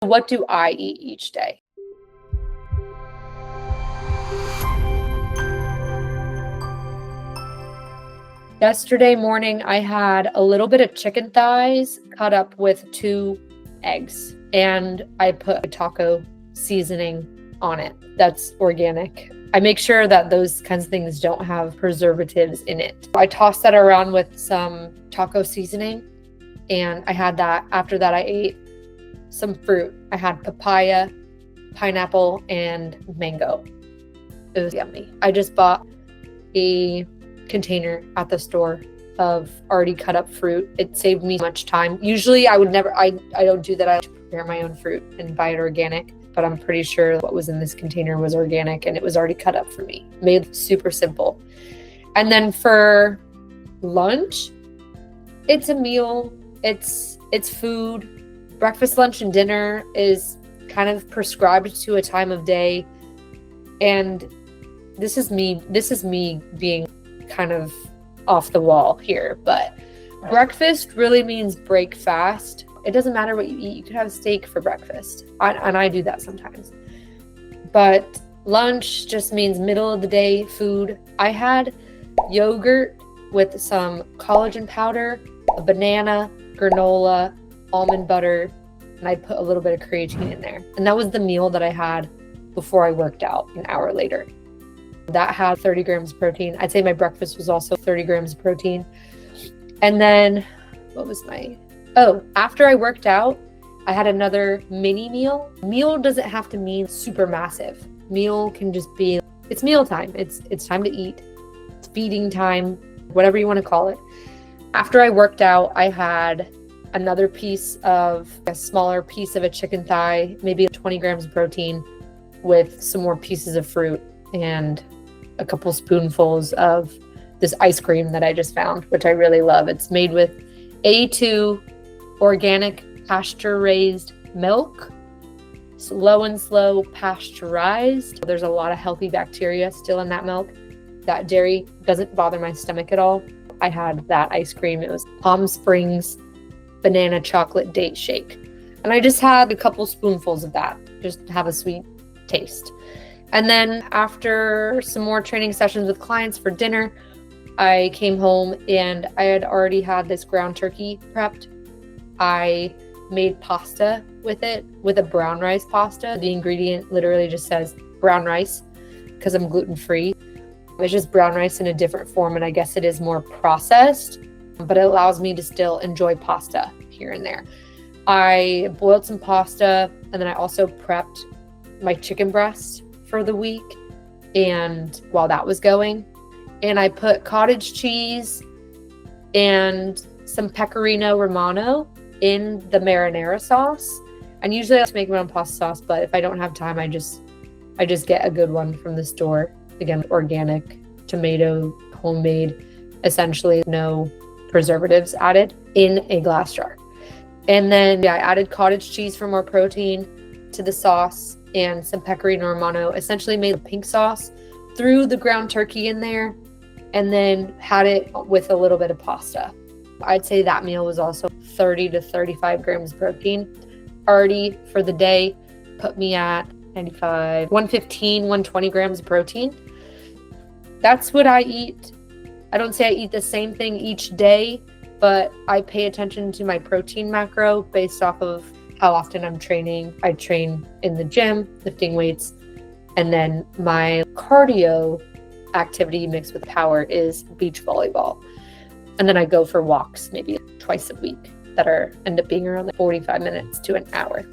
What do I eat each day? Yesterday morning, I had a little bit of chicken thighs cut up with 2 eggs, and I put a taco seasoning on it that's organic. I make sure that those kinds of things don't have preservatives in it. I tossed that around with some taco seasoning, and I had that. After that, I ate some fruit. I had papaya, pineapple, and mango. It was yummy. I just bought a container at the store of already cut up fruit. It saved me much time. Usually I would never, I don't do that. I prepare my own fruit and buy it organic, but I'm pretty sure what was in this container was organic and it was already cut up for me. Made super simple. And then for lunch, it's a meal. It's food. Breakfast, lunch, and dinner is kind of prescribed to a time of day. And this is me being kind of off the wall here, but breakfast really means break fast. It doesn't matter what you eat. You could have a steak for breakfast. And I do that sometimes. But lunch just means middle of the day food. I had yogurt with some collagen powder, a banana, granola, almond butter, and I put a little bit of creatine in there. And that was the meal that I had before I worked out an hour later. That had 30 grams of protein. I'd say my breakfast was also 30 grams of protein. And then after I worked out, I had another mini meal. Meal doesn't have to mean super massive. Meal can just be, it's meal time. It's time to eat. It's feeding time, whatever you want to call it. After I worked out, I had another a smaller piece of a chicken thigh, maybe 20 grams of protein with some more pieces of fruit and a couple spoonfuls of this ice cream that I just found, which I really love. It's made with A2 organic pasture-raised milk, low and slow pasteurized. There's a lot of healthy bacteria still in that milk. That dairy doesn't bother my stomach at all. I had that ice cream. It was Palm Springs banana chocolate date shake. And I just had a couple spoonfuls of that, just to have a sweet taste. And then after some more training sessions with clients for dinner, I came home and I had already had this ground turkey prepped. I made pasta with it, with a brown rice pasta. The ingredient literally just says brown rice because I'm gluten-free. It's just brown rice in a different form, and I guess it is more processed, but it allows me to still enjoy pasta here and there. I boiled some pasta, and then I also prepped my chicken breast for the week, and while that was going, and I put cottage cheese and some pecorino romano in the marinara sauce. And usually I like to make my own pasta sauce, but if I don't have time, I just get a good one from the store. Again, organic, tomato, homemade, essentially no preservatives added, in a glass jar. And then I added cottage cheese for more protein to the sauce and some pecorino romano, essentially made a pink sauce, threw the ground turkey in there, and then had it with a little bit of pasta. I'd say that meal was also 30 to 35 grams of protein. Already for the day, put me at 115, 120 grams of protein. That's what I eat. I don't say I eat the same thing each day, but I pay attention to my protein macro based off of how often I'm training. I train in the gym, lifting weights, and then my cardio activity mixed with power is beach volleyball. And then I go for walks maybe twice a week that end up being around 45 minutes to an hour.